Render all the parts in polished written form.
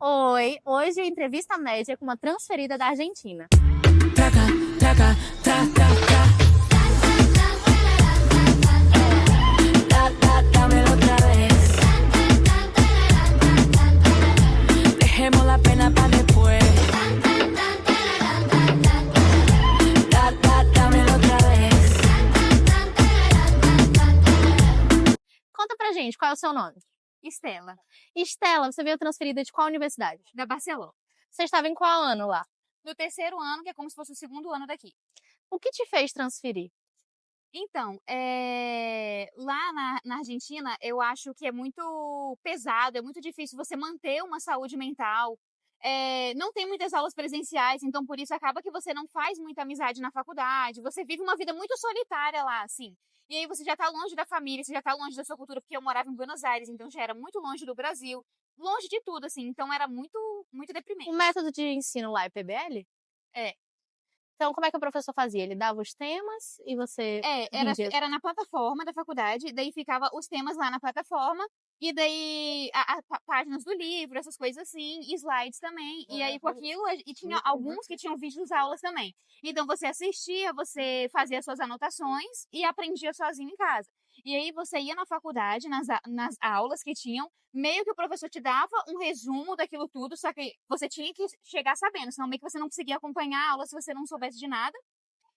Oi, hoje a entrevista média com uma transferida da Argentina. Traca, traca, tra, tra, tra. Dámelo otra vez. Dejemos la pena para después. Dámelo otra vez. Conta pra gente, qual é o seu nome? Estela, Estela, você veio transferida de qual universidade? da Barcelona. Você estava em qual ano lá? No terceiro ano, que é como se fosse o segundo ano daqui. O que te fez transferir? Então, lá na Argentina, eu acho que é muito pesado, é muito difícil você manter uma saúde mental. Não tem muitas aulas presenciais, então por isso acaba que você não faz muita amizade na faculdade. Você vive uma vida muito solitária lá, assim. E aí você já tá longe da família, você já tá longe da sua cultura, porque eu morava em Buenos Aires, então já era muito longe do Brasil, longe de tudo, assim. Então era muito, muito deprimente. O método de ensino lá é PBL? É. Então, como é que o professor fazia? Ele dava os temas e você vendia? Era na plataforma da faculdade, daí ficava os temas lá na plataforma, e daí páginas do livro, essas coisas assim, e slides também. E aí com aquilo, e tinha alguns que tinham vídeos aulas também. Então você assistia, você fazia suas anotações e aprendia sozinho em casa. E aí você ia na faculdade, nas aulas que tinham, meio que o professor te dava um resumo daquilo tudo, só que você tinha que chegar sabendo, senão meio que você não conseguia acompanhar a aula se você não soubesse de nada.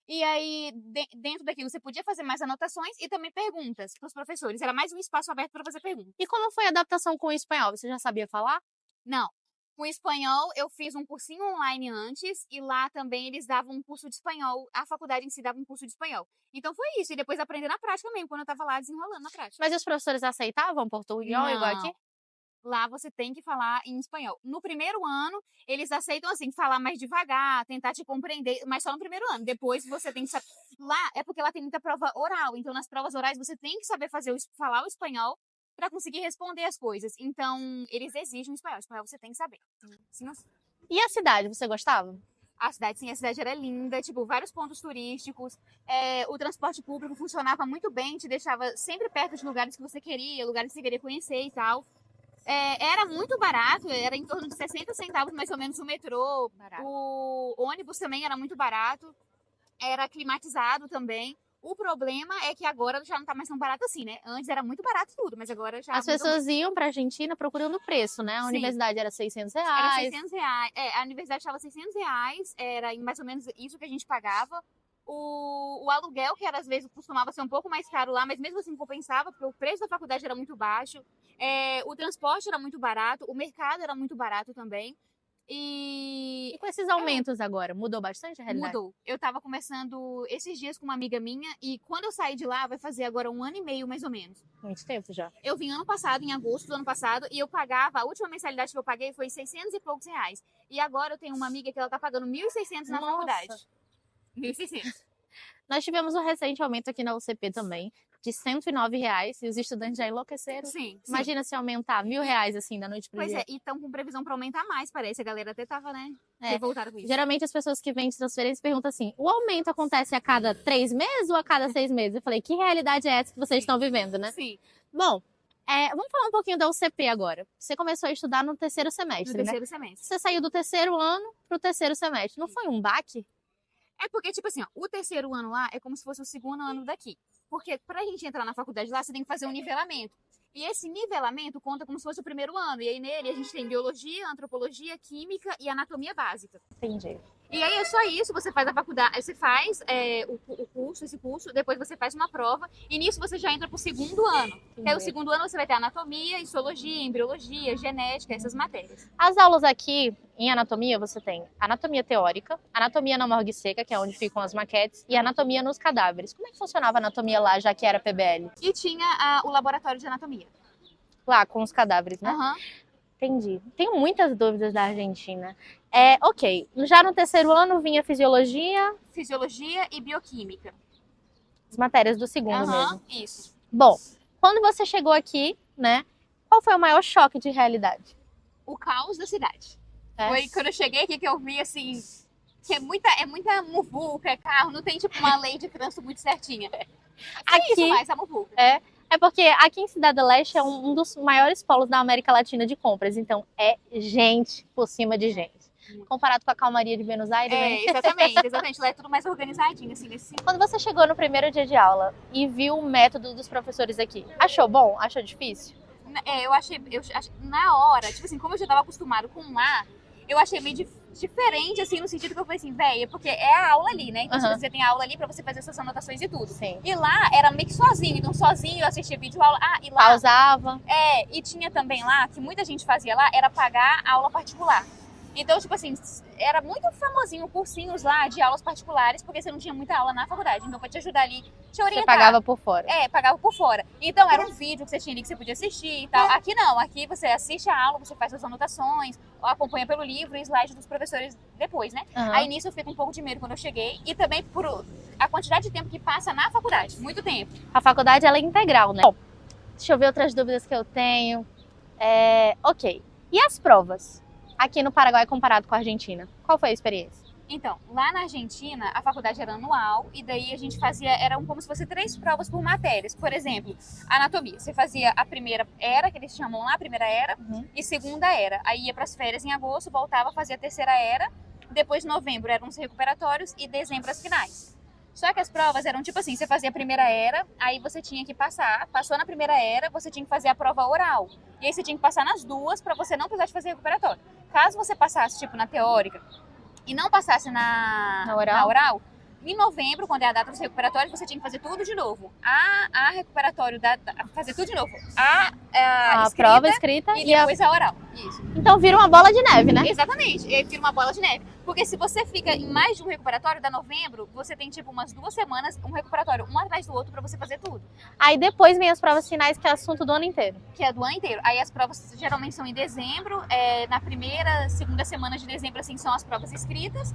E aí, dentro daquilo, você podia fazer mais anotações e também perguntas para os professores. Era mais um espaço aberto para fazer perguntas. E como foi a adaptação com o espanhol? Você já sabia falar? Não. Com espanhol, eu fiz um cursinho online antes e lá também eles davam um curso de espanhol. A faculdade em si dava um curso de espanhol. Então foi isso. E depois aprender na prática mesmo, quando eu tava lá desenrolando na prática. Mas os professores aceitavam portunhol igual aqui? Lá você tem que falar em espanhol. No primeiro ano, eles aceitam assim, falar mais devagar, tentar te compreender, mas só no primeiro ano. Depois você tem que saber. Lá é porque lá tem muita prova oral, então nas provas orais você tem que saber falar o espanhol para conseguir responder as coisas. Então, eles exigem o espanhol. O espanhol você tem que saber. Sim, E a cidade, você gostava? a cidade, sim, a cidade era linda, tipo, vários pontos turísticos. O transporte público funcionava muito bem, te deixava sempre perto de lugares que você queria, lugares que você queria conhecer e tal. Era muito barato, era em torno de 60 centavos mais ou menos o metrô. Barato. O ônibus também era muito barato, era climatizado também. O problema é que agora já não tá mais tão barato assim, né? Antes era muito barato tudo, mas agora já As mudou pessoas iam pra Argentina procurando preço, né? A Sim. universidade era 600 muito. reais. Era 600 reais. A universidade estava 600 reais, era mais ou menos isso que a gente pagava. O aluguel, que era, às vezes costumava ser um pouco mais caro lá, mas mesmo assim compensava, porque o preço da faculdade era muito baixo. O transporte era muito barato, o mercado era muito barato também. E com esses aumentos agora, mudou bastante a realidade? Mudou. Eu tava conversando esses dias com uma amiga minha e quando eu saí de lá, vai fazer agora 1 ano e meio, mais ou menos. Muito tempo já. Eu vim ano passado, em agosto do ano passado, e eu pagava, a última mensalidade que eu paguei foi 600 e poucos reais. E agora eu tenho uma amiga que ela tá pagando 1.600 na Nossa. faculdade. 1.600. Nós tivemos um recente aumento aqui na UCP também, de R$ 109, e os estudantes já enlouqueceram. Sim. Imagina se aumentar R$ 1.000 assim, da noite pro Pois dia. e estão com previsão pra aumentar mais, parece. A galera até tava, né, É. revoltada com isso. Geralmente as pessoas que vêm de transferência perguntam assim, o aumento acontece a cada 3 meses ou a cada 6 meses? Eu falei, que realidade é essa que vocês estão vivendo, né? Sim, Bom, vamos falar um pouquinho da UCP agora. Você começou a estudar no terceiro no semestre, né? terceiro semestre. Você saiu do terceiro ano pro terceiro semestre. Não foi um baque? É porque, tipo assim, ó, o terceiro ano lá é como se fosse o segundo ano daqui. Porque pra gente entrar na faculdade lá, você tem que fazer um nivelamento. E esse nivelamento conta como se fosse o primeiro ano. E aí nele a gente tem biologia, antropologia, química e anatomia básica. Entendi. E aí é só isso, você faz a faculdade, você faz esse curso, depois você faz uma prova, e nisso você já entra pro segundo ano. Que aí o segundo ano você vai ter anatomia, histologia, embriologia, genética, essas matérias. As aulas aqui, em anatomia, você tem anatomia teórica, anatomia na morgue seca, que é onde ficam as maquetes, e anatomia nos cadáveres. Como é que funcionava a anatomia lá, já que era PBL? E tinha o laboratório de anatomia. Lá, com os cadáveres, né? Aham. Entendi. Tenho muitas dúvidas da Argentina. Ok, já no terceiro ano vinha fisiologia, Fisiologia e bioquímica. as matérias do segundo Aham, mesmo. isso. Bom, quando você chegou aqui, né, qual foi o maior choque de realidade? O caos da cidade. É? Foi quando eu cheguei aqui que eu vi, assim, que é muita muvuca, é carro, não tem, tipo, uma lei de trânsito muito certinha. É isso Aqui, mais, a muvuca. É porque aqui em Cidade do Leste é um dos maiores polos da América Latina de compras, então é gente por cima de gente. Comparado com a calmaria de Buenos Aires, né? Exatamente. Lá é tudo mais organizadinho, assim, nesse sentido. Quando você chegou no primeiro dia de aula e viu o método dos professores aqui, achou bom? Achou difícil? Eu achei, na hora, tipo assim, como eu já tava acostumado com lá, eu achei meio diferente, assim, no sentido que eu falei assim, véia, porque é a aula ali, né? Então você tem a aula ali pra você fazer suas anotações e tudo. Sim. E lá era meio que sozinho, então sozinho eu assistia vídeo aula. E lá... Pausava. E tinha também lá, que muita gente fazia lá, era pagar aula particular. Então, tipo assim, era muito famosinho cursinhos lá de aulas particulares, porque você não tinha muita aula na faculdade. Então, pra te ajudar ali, te orientar. Você pagava por fora. Pagava por fora. Então, era um vídeo que você tinha ali que você podia assistir e tal. Aqui não, aqui você assiste a aula, você faz suas anotações, acompanha pelo livro e slide dos professores depois, né? Aí nisso eu fico um pouco de medo quando eu cheguei. E também por a quantidade de tempo que passa na faculdade, muito tempo. A faculdade, ela é integral, né? Bom, deixa eu ver outras dúvidas que eu tenho. Ok. E as provas? Aqui no Paraguai comparado com a Argentina, qual foi a experiência? Então, lá na Argentina, a faculdade era anual e daí a gente fazia, como se fosse 3 provas por matérias. Por exemplo, anatomia. Você fazia a primeira era, que eles chamam lá, a primeira era, e segunda era. Aí ia para as férias em agosto, voltava, fazia a terceira era, depois novembro eram os recuperatórios e dezembro as finais. Só que as provas eram tipo assim, você fazia a primeira era, aí você tinha que passou na primeira era, você tinha que fazer a prova oral. E aí você tinha que passar nas duas para você não precisar de fazer recuperatório. Caso você passasse, tipo, na teórica e não passasse na oral, em novembro, quando é a data dos recuperatórios, você tinha que fazer tudo de novo. A recuperatório, fazer tudo de novo. A prova escrita e depois a oral. Isso. Então vira uma bola de neve, né? Exatamente, vira uma bola de neve. Porque se você fica em mais de um recuperatório, da novembro, você tem tipo umas 2 semanas, um recuperatório, um atrás do outro, pra você fazer tudo. Aí depois vem as provas finais, que é assunto do ano inteiro. Que é do ano inteiro. Aí as provas geralmente são em dezembro, na primeira, segunda semana de dezembro, assim, são as provas escritas.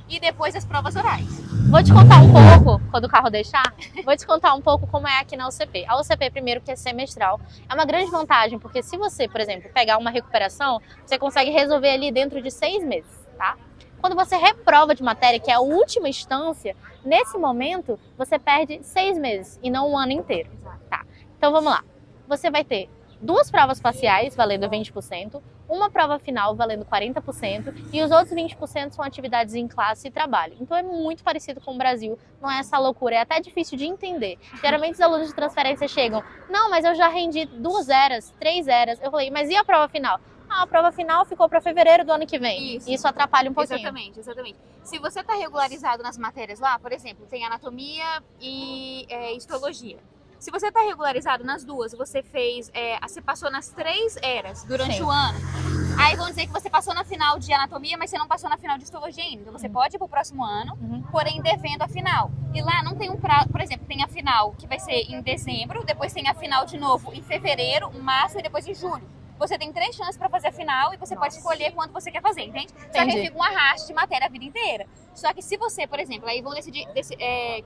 E depois as provas orais. Vou te contar um pouco, quando o carro deixar, vou te contar um pouco como é aqui na UCP. A UCP, primeiro, que é semestral, é uma grande vantagem, porque se você, por exemplo, pegar uma recuperação, você consegue resolver ali dentro de 6 meses, tá? Quando você reprova de matéria, que é a última instância, nesse momento, você perde 6 meses e não um ano inteiro, tá? Então vamos lá. Você vai ter 2 provas parciais, valendo 20%, uma prova final, valendo 40%, e os outros 20% são atividades em classe e trabalho. Então é muito parecido com o Brasil, não é essa loucura, é até difícil de entender. Geralmente os alunos de transferência chegam, não, mas eu já rendi 2 eras, 3 eras. Eu falei, mas e a prova final? A prova final ficou para fevereiro do ano que vem. Isso atrapalha um pouquinho. Exatamente. Se você está regularizado nas matérias lá, por exemplo, tem anatomia e histologia. Se você está regularizado nas duas, você você passou nas 3 eras durante o ano. Aí vamos dizer que você passou na final de anatomia, mas você não passou na final de histologia ainda. Então você pode ir pro próximo ano, porém devendo a final. E lá não tem um prazo, por exemplo, tem a final que vai ser em dezembro, depois tem a final de novo em fevereiro, março e depois em julho. Você tem 3 chances para fazer a final e você pode escolher quando você quer fazer, entende? Só que aí fica um arraste de matéria a vida inteira. Só que se você, por exemplo, aí vão decidir,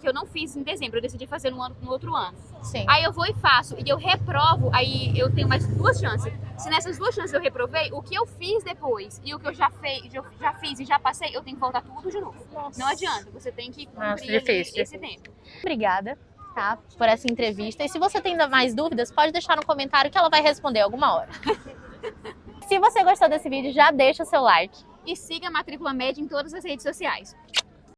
que eu não fiz em dezembro, eu decidi fazer no outro ano. Sim. Aí eu vou e faço, e eu reprovo, aí eu tenho mais 2 chances. Se nessas 2 chances eu reprovei, o que eu fiz depois e o que eu já fiz e já passei, eu tenho que voltar tudo de novo. Nossa. Não adianta, você tem que cumprir esse tempo. Obrigada, tá, por essa entrevista. E se você tem ainda mais dúvidas, pode deixar no comentário que ela vai responder alguma hora. Se você gostou desse vídeo, já deixa o seu like. E siga a Matrícula Média em todas as redes sociais.